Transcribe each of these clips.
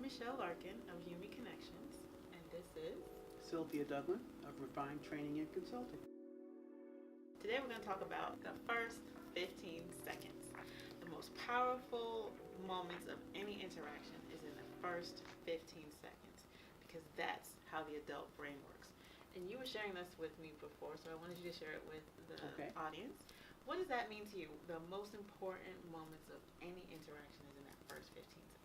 Michelle Larkin of Yumi Connections, and this is. Sylvia Douglas of Refined Training and Consulting. Today we're going to talk about the first 15 seconds. The most powerful moments of any interaction is in the first 15 seconds because that's how the adult brain works. And you were sharing this with me before, so I wanted you to share it with the audience. What does that mean to you? The most important moments of any interaction is in that first 15 seconds.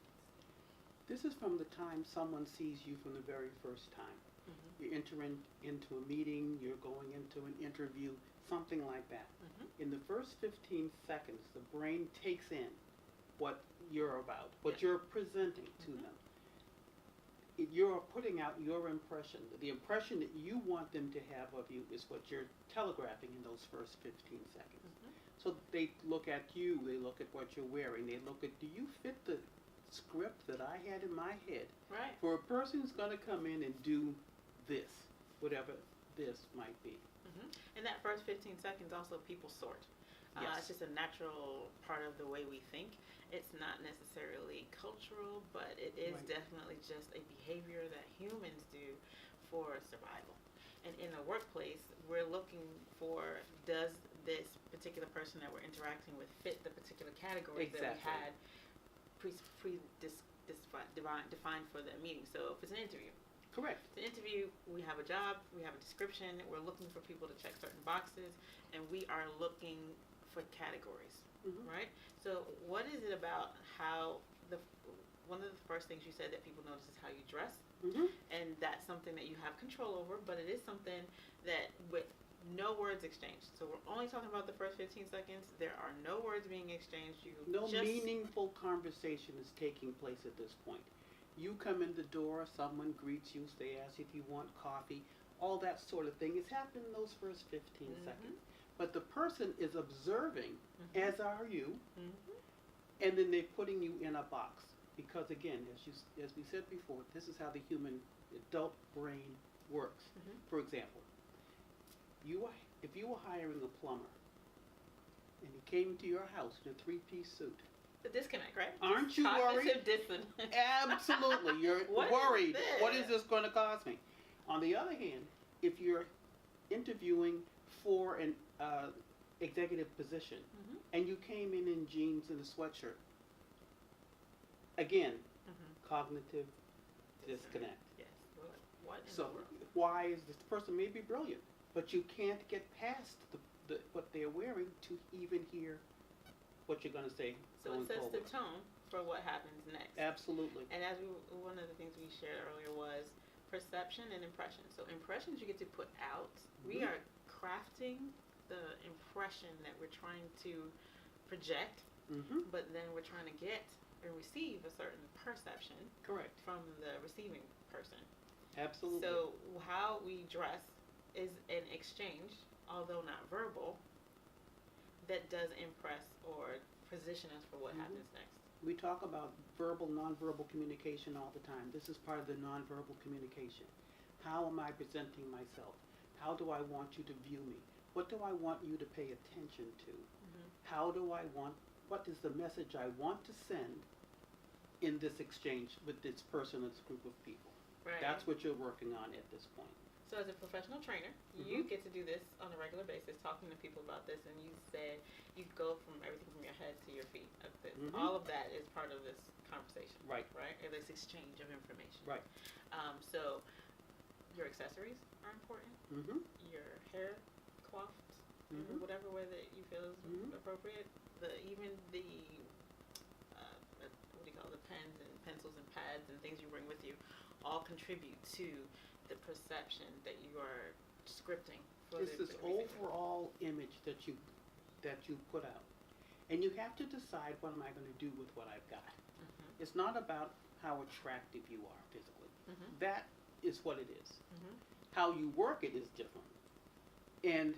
This is from the time someone sees you from the very first time. Mm-hmm. You're entering into a meeting, you're going into an interview, something like that. Mm-hmm. In the first 15 seconds, the brain takes in what you're about, what you're presenting to them. You're putting out your impression. The impression that you want them to have of you is what you're telegraphing in those first 15 seconds. Mm-hmm. So they look at you, they look at what you're wearing, they look at, do you fit the script that I had in my head? Right. For a person who's going to come in and do this, whatever this might be. Mm-hmm. In that first 15 seconds, also people sort. Yes. It's just a natural part of the way we think. It's not necessarily cultural, but it is definitely just a behavior that humans do for survival. And in the workplace, we're looking for, does this particular person that we're interacting with fit the particular categories that we had defined for the meeting. So if it's an interview. Correct. It's an interview, we have a job, we have a description, we're looking for people to check certain boxes, and we are looking for categories, right? So what is it about how one of the first things you said that people notice is how you dress, and that's something that you have control over, but it is something that with no words exchanged. So we're only talking about the first 15 seconds. There are no words being exchanged. No meaningful conversation is taking place at this point. You come in the door, someone greets you, they ask if you want coffee, all that sort of thing is happening in those first 15 seconds. But the person is observing, as are you, and then they're putting you in a box. Because again, as we said before, this is how the human adult brain works. For example, if you were hiring a plumber and he came to your house in a three-piece suit, the disconnect, right? Aren't you worried? Absolutely. You're worried. What is this going to cost me? On the other hand, if you're interviewing for an executive position and you came in jeans and a sweatshirt, again, cognitive disconnect. Yes. What so why is this person may be brilliant, but you can't get past what they're wearing to even hear what you're going to say. So it sets the tone for what happens next. Absolutely. And one of the things we shared earlier was perception and impression. So impressions you get to put out. We are crafting the impression that we're trying to project, but then we're trying to get and receive a certain perception. Correct. From the receiving person. Absolutely. So how we dress is an exchange, although not verbal, that does impress or position us for what happens next. We talk about verbal, nonverbal communication all the time. This is part of the nonverbal communication. How am I presenting myself? How do I want you to view me? What do I want you to pay attention to? What is the message I want to send in this exchange with this person or this group of people? Right. That's what you're working on at this point. So as a professional trainer, you get to do this on a regular basis, talking to people about this, and you said you go from everything from your head to your feet. All of that is part of this conversation. Right? Or this exchange of information. Right. So your accessories are important. Your hair coiffed in whatever way that you feel is appropriate. Even the the pens and pencils and pads and things you bring with you all contribute to the perception that you are scripting for it's this overall image that you put out, and you have to decide what am I going to do with what I've got. It's not about how attractive you are physically. That is what it is. How you work it is different, and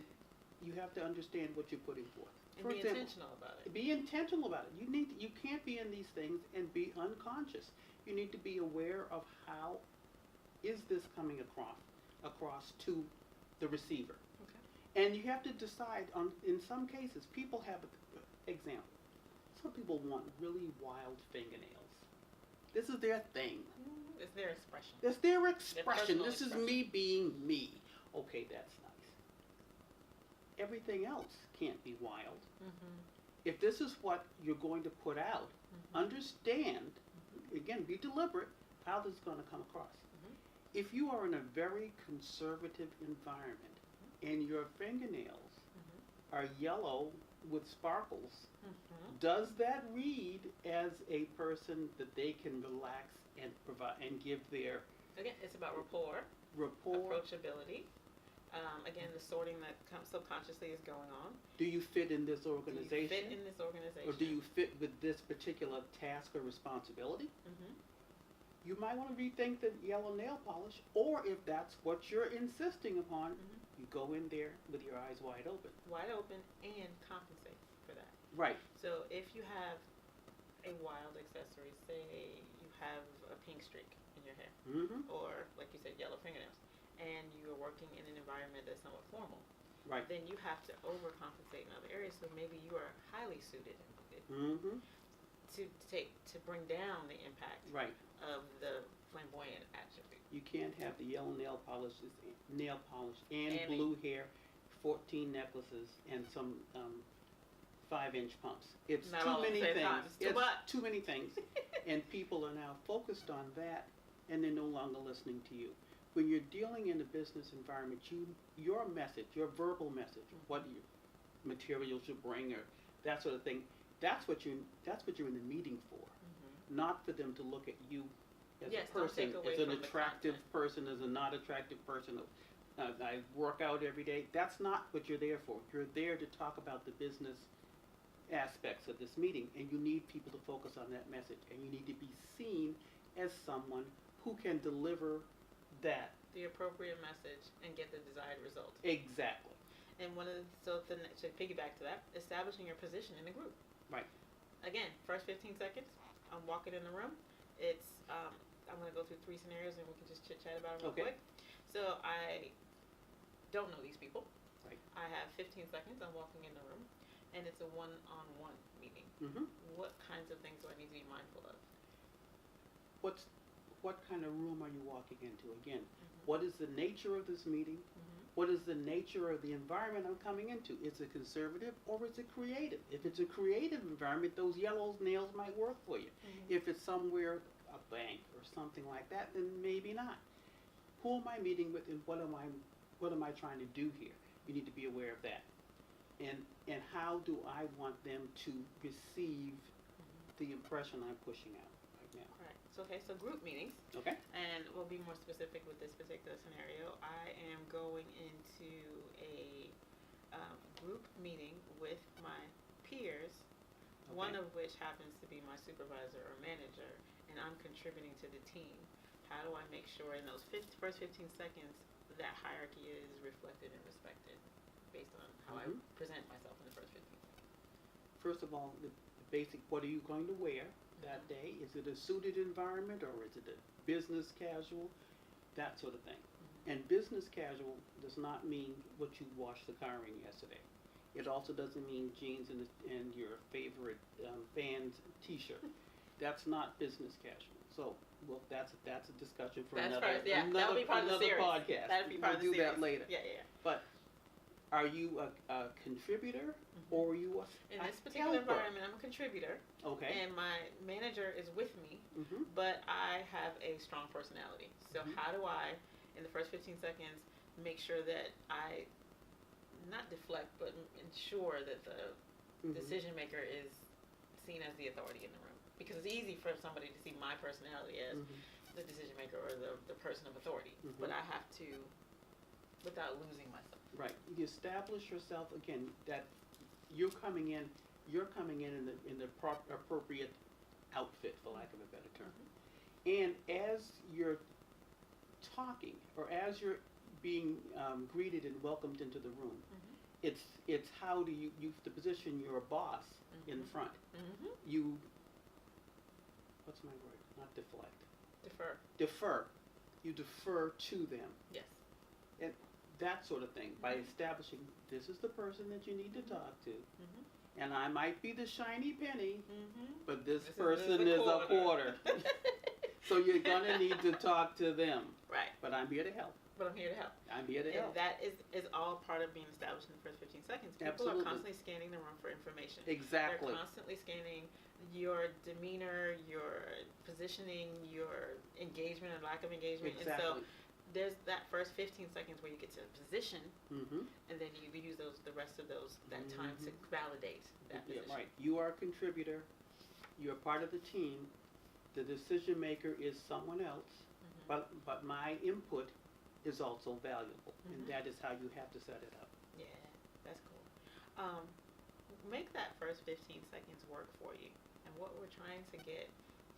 you have to understand what you're putting forth. And be intentional about it. Be intentional about it. You can't be in these things and be unconscious. You need to be aware of how is this coming across to the receiver. Okay. And you have to decide in some cases, people have, example, some people want really wild fingernails. This is their thing. It's their expression. It's their expression. Their this is me being me. Okay, that's nice. Everything else can't be wild. Mm-hmm. If this is what you're going to put out, understand, again, be deliberate, how this is going to come across. If you are in a very conservative environment and your fingernails are yellow with sparkles, does that read as a person that they can relax and provide and give their Again, it's about rapport, approachability. Again, the sorting that subconsciously is going on. Do you fit in this organization? Do you fit in this organization? Or do you fit with this particular task or responsibility? You might want to rethink the yellow nail polish, or if that's what you're insisting upon, you go in there with your eyes wide open. Wide open and compensate for that. Right. So if you have a wild accessory, say you have a pink streak in your hair, or like you said, yellow fingernails, and you are working in an environment that's somewhat formal, right, then you have to overcompensate in other areas. So maybe you are highly suited to bring down the impact of the flamboyant attribute. You can't have the yellow nail polish and blue hair, 14 necklaces, and some 5-inch pumps. It's Not too many things. It's too many things. And people are now focused on that, and they're no longer listening to you. When you're dealing in a business environment, your message, your verbal message, what materials you bring, or that sort of thing, that's what you're in the meeting for. Not for them to look at you as a person, as an attractive person, as a not attractive person. I work out every day. That's not what you're there for. You're there to talk about the business aspects of this meeting, and you need people to focus on that message, and you need to be seen as someone who can deliver that. The appropriate message and get the desired result. Exactly. And to piggyback to that, establishing your position in the group. Right. Again, first 15 seconds, I'm walking in the room. I'm going to go through 3 scenarios and we can just chit-chat about them real quick. So I don't know these people. Right. I have 15 seconds. I'm walking in the room, and it's a one-on-one meeting. What kinds of things do I need to be mindful of? What kind of room are you walking into? Again, what is the nature of this meeting? What is the nature of the environment I'm coming into? Is it conservative or is it creative? If it's a creative environment, those yellow nails might work for you. If it's somewhere, a bank or something like that, then maybe not. Who am I meeting with, and what am I trying to do here? You need to be aware of that. And how do I want them to receive the impression I'm pushing out right now? Right. So group meetings. Okay. And we'll be more specific with this particular scenario. I am going into a group meeting with my peers, one of which happens to be my supervisor or manager, and I'm contributing to the team. How do I make sure in those first 15 seconds that hierarchy is reflected and respected based on how I present myself in the first 15 seconds? First of all, the basic, what are you going to wear that day? Is it a suited environment or is it a business casual? That sort of thing. And business casual does not mean what you washed the car in yesterday. It also doesn't mean jeans and your favorite band's t-shirt. That's not business casual. So, well, that's a discussion for another podcast. That'll be part of the we'll do series. that later. Yeah. But are you a contributor or are you in this particular environment? I'm a contributor. Okay. And my manager is with me, but I have a strong personality. So how do I, in the first 15 seconds, make sure that I not deflect, but ensure that the decision maker is seen as the authority in the room? Because it's easy for somebody to see my personality as the decision maker or the person of authority, but I have to, without losing myself. Right. You establish yourself again that you're coming in in the appropriate outfit, for lack of a better term. And as you're talking or as you're being greeted and welcomed into the room, it's how do you to position your boss in front. You, what's my word? Not deflect. Defer. You defer to them. Yes. And that sort of thing, by establishing this is the person that you need to talk to. And I might be the shiny penny, but this person is a quarter. So you're gonna need to talk to them. Right. But I'm here to help. But I'm here to help. I'm here to help. And that is all part of being established in the first 15 seconds. People Absolutely. are constantly scanning the room for information. Exactly. They're constantly scanning your demeanor, your positioning, your engagement or lack of engagement. Exactly. And so there's that first 15 seconds where you get to position, Mm-hmm. and then you use the rest of that time to validate that position. Yeah, right. You are a contributor. You're part of the team. The decision maker is someone else, but my input is also valuable, and that is how you have to set it up. Yeah, that's cool. Make that first 15 seconds work for you. And what we're trying to get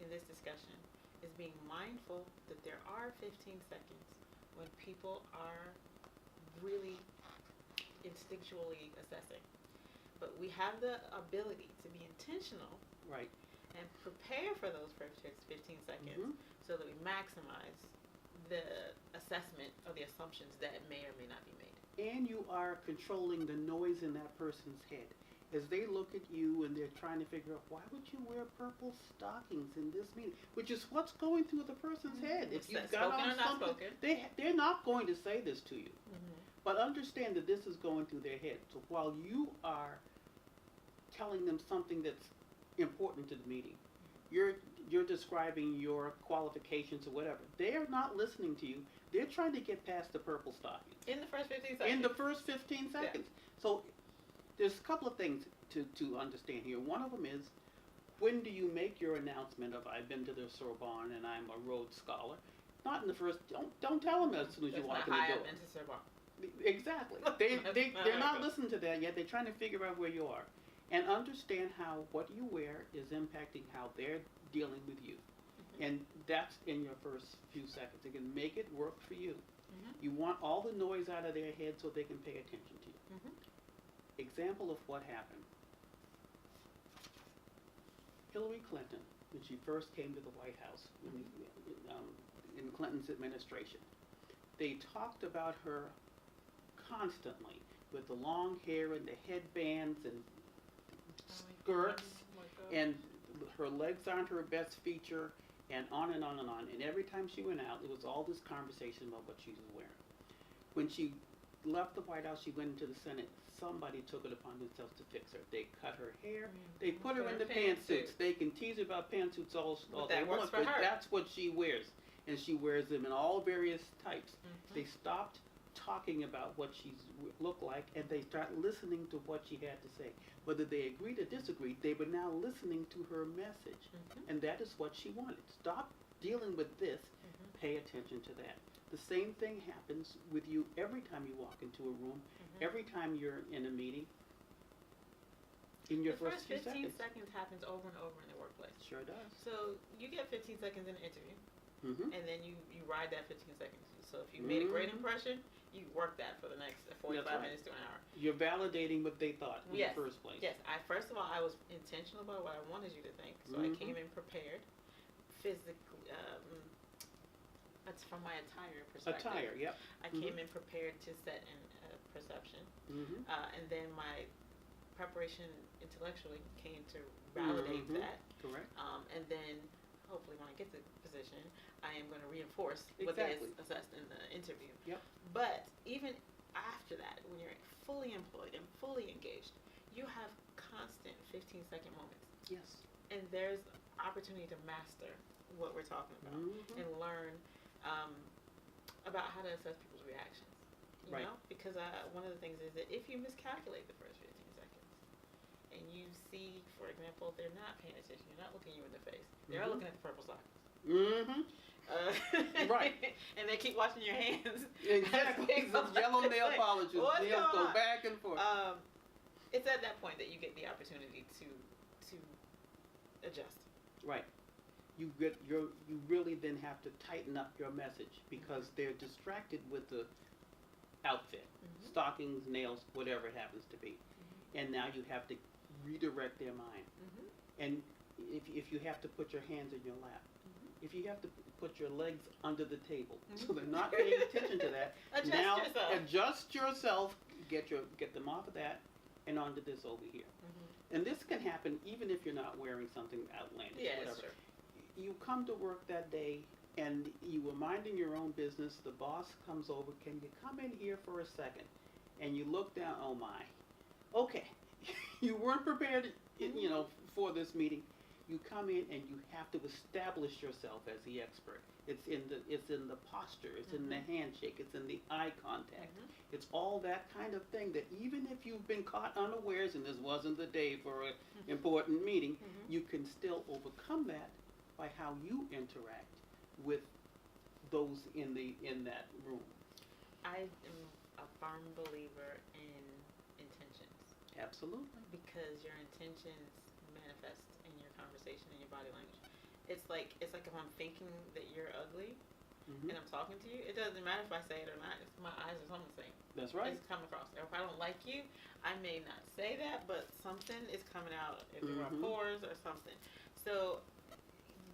in this discussion is being mindful that there are 15 seconds when people are really instinctually assessing. But we have the ability to be intentional, right, and prepare for those first 15 seconds so that we maximize the assessment of the assumptions that may or may not be made. And you are controlling the noise in that person's head. As they look at you and they're trying to figure out, why would you wear purple stockings in this meeting? Which is what's going through the person's head. If you've got on something, they're not going to say this to you. But understand that this is going through their head. So while you are telling them something that's important to the meeting, you're describing your qualifications or whatever. They're not listening to you. They're trying to get past the purple stockings. In the first 15 seconds. In the first 15 seconds. Yeah. So there's a couple of things to understand here. One of them is, when do you make your announcement of I've been to the Sorbonne and I'm a Rhodes Scholar? Not in the first. Don't tell them as soon as you walk in the door. I've been to Sorbonne. Exactly. They're not listening to that yet. They're trying to figure out where you are, and understand how what you wear is impacting how they're dealing with you. And that's in your first few seconds. It can make it work for you. You want all the noise out of their head so they can pay attention to you. Example of what happened. Hillary Clinton, when she first came to the White House in Clinton's administration, they talked about her constantly with the long hair and the headbands and skirts, and her legs aren't her best feature, and on and on and on. And every time she went out, it was all this conversation about what she was wearing. When she left the White House, she went into the Senate. Somebody took it upon themselves to fix her. They cut her hair. They put her in the pantsuits. They can tease her about pantsuits all they want, but that's what she wears. And she wears them in all various types. They stopped talking about what she looked like, and they start listening to what she had to say. Whether they agreed or disagreed, they were now listening to her message. And that is what she wanted. Stop dealing with this. Pay attention to that. The same thing happens with you every time you walk into a room, every time you're in a meeting. In your first few 15 seconds happens over and over in the workplace. Sure does. So you get 15 seconds in an interview, and then you ride that 15 seconds. So if you made a great impression, you work that for the next 45 minutes to an hour. You're validating what they thought in the first place. Yes. First of all, I was intentional about what I wanted you to think. So I came in prepared, physically. That's from my attire perspective. Attire, yep. I came in prepared to set an perception, and then my preparation intellectually came to validate that. Correct. And then hopefully when I get the position, I am going to reinforce what they assessed in the interview. Yep. But even after that, when you're fully employed and fully engaged, you have constant 15-second moments. Yes. And there's opportunity to master what we're talking about and learn about how to assess people's reactions. You know? Because one of the things is that if you miscalculate the first 15 seconds and you see, for example, they're not paying attention, you're not looking you in the face, they're looking at the purple stockings. Right. And they keep watching your hands. Exactly. Yellow nail polishes. Nails go back and forth. It's at that point that you get the opportunity to adjust. Right. You really then have to tighten up your message because they're distracted with the outfit, stockings, nails, whatever it happens to be, and now you have to redirect their mind. And if you have to put your hands in your lap, if you have to put your legs under the table, so they're not paying attention to that. Adjust yourself. Get them off of that and onto this over here. And this can happen even if you're not wearing something outlandish. Yeah, whatever. that's true. you come to work that day and you were minding your own business, the boss comes over, can you come in here for a second? And you look down, oh my, okay, you weren't prepared, for this meeting. You come in and you have to establish yourself as the expert. It's in the posture, it's in the handshake, it's in the eye contact. It's all that kind of thing that even if you've been caught unawares and this wasn't the day for an important meeting, you can still overcome that by how you interact with those in that room. I am a firm believer in intentions. Absolutely. Because your intentions manifest in your conversation and your body language. It's like if I'm thinking that you're ugly and I'm talking to you, it doesn't matter if I say it or not. It's my eyes are something saying. That's right. It's coming across. If I don't like you, I may not say that, but something is coming out in my pores or something. So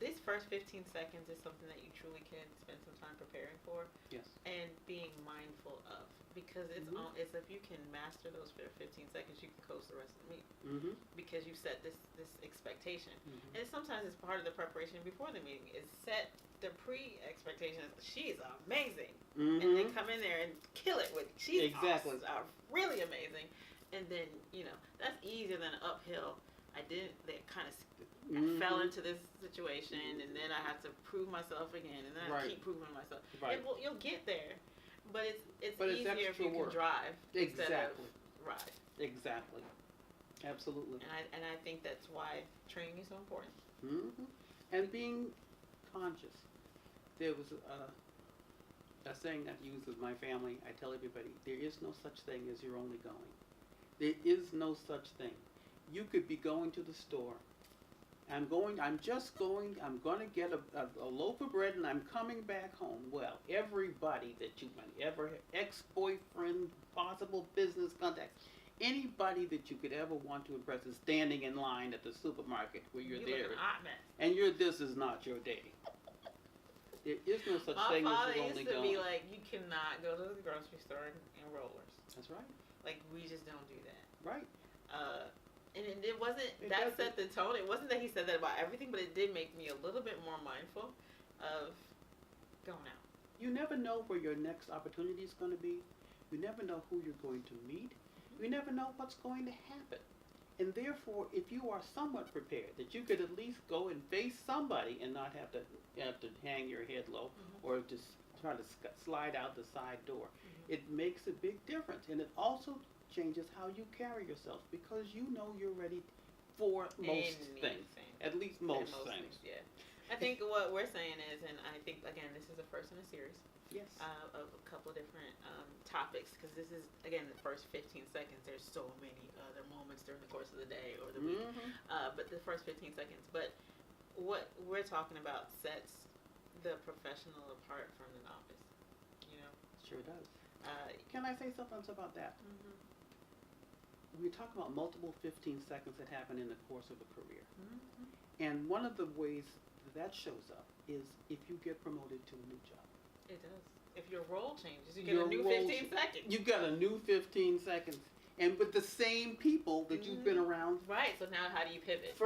this first 15 seconds is something that you truly can spend some time preparing for. Yes. And being mindful of, because it's if you can master those 15 seconds, you can coast the rest of the meeting. Because you set this expectation, and sometimes it's part of the preparation before the meeting is set the pre-expectation. She's amazing, and then come in there and kill it with she's awesome, really amazing, and then that's easier than an uphill. I fell into this situation, and then I have to prove myself again, and then I keep proving myself. Right. You'll get there, but it's but easier if you can drive instead of ride. Exactly. Absolutely. And I think that's why training is so important. And being conscious. There was a saying I've used with my family. I tell everybody, there is no such thing as you're only going. There is no such thing. You could be going to the store. I'm going to get a loaf of bread and I'm coming back home. Well, everybody that you might ever have, ex-boyfriend, possible business contacts, anybody that you could ever want to impress is standing in line at the supermarket where you're there. And this is not your day. There is no such thing as you're only going. My father used to be like, you cannot go to the grocery store in rollers. That's right. Like, we just don't do that. Right. And it wasn't, that set the tone. It wasn't that he said that about everything, but it did make me a little bit more mindful of going out. You never know where your next opportunity is going to be. You never know who you're going to meet. You never know what's going to happen. And therefore, if you are somewhat prepared, that you could at least go and face somebody and not have to hang your head low or just try to slide out the side door, it makes a big difference. And it also changes how you carry yourself because you're ready for most things. At least most things. Yeah. I think what we're saying is, and I think, again, this is the first in a series. Yes. Of a couple of different topics, because this is, again, the first 15 seconds. There's so many other moments during the course of the day or the week, but the first 15 seconds. But what we're talking about sets the professional apart from the novice, Sure does. Can I say something about that? We talk about multiple 15 seconds that happen in the course of a career. And one of the ways that shows up is if you get promoted to a new job. It does. If your role changes, you get a new 15 seconds. You got a new 15 seconds. And with the same people that you've been around. Right, so now how do you pivot?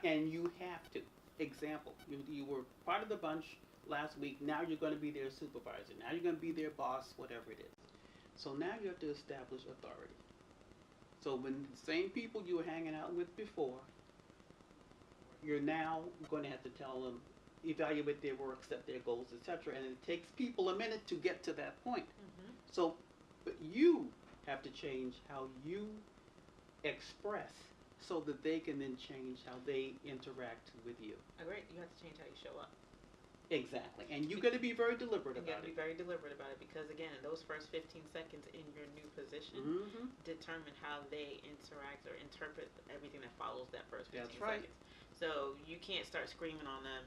And you have to. Example, you were part of the bunch last week, now you're going to be their supervisor. Now you're going to be their boss, whatever it is. So now you have to establish authority. So when the same people you were hanging out with before, you're now going to have to tell them, evaluate their work, set their goals, etc. And it takes people a minute to get to that point. So, but you have to change how you express so that they can then change how they interact with you. Agreed. You have to change how you show up. Exactly. And you got to be very deliberate about it. You got to be very deliberate about it because, again, those first 15 seconds in your new position determine how they interact or interpret everything that follows that first 15 seconds. So you can't start screaming on them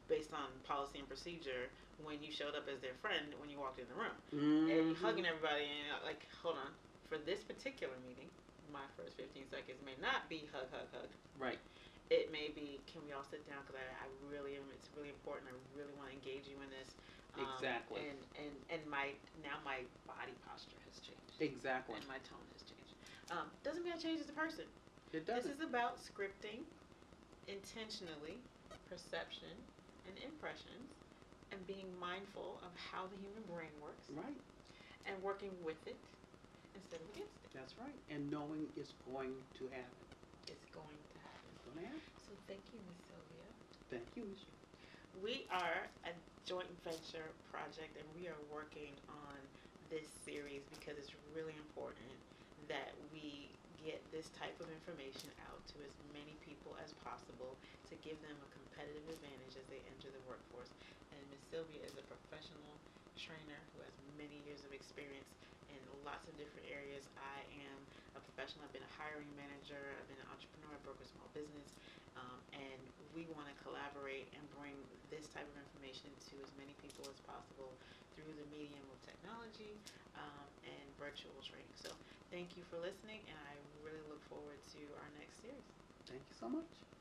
based on policy and procedure when you showed up as their friend when you walked in the room. And you're hugging everybody and like, hold on. For this particular meeting, my first 15 seconds may not be hug, hug, hug. Right. It may be, can we all sit down because I really am, it's really important, I really want to engage you in this. Exactly. And my body posture has changed. Exactly. And my tone has changed. Doesn't mean I change as a person. It doesn't. This is about scripting intentionally, perception, and impressions, and being mindful of how the human brain works, Right. and working with it instead of against it. That's right. And knowing it's going to happen. It's going to happen. It's going to happen. So thank you, Ms. Sylvia. Thank you, Ms. We are a joint venture project, and we are working on this series because it's really important that we get this type of information out to as many people as possible to give them a competitive advantage as they enter the workforce. And Ms. Sylvia is a professional trainer who has many years of experience in lots of different areas. I am a professional. I've been a hiring manager. I've been an entrepreneur. I broke a small business. And we want to collaborate and bring this type of information to as many people as possible through the medium of technology and virtual training. So thank you for listening, and I really look forward to our next series. Thank you so much.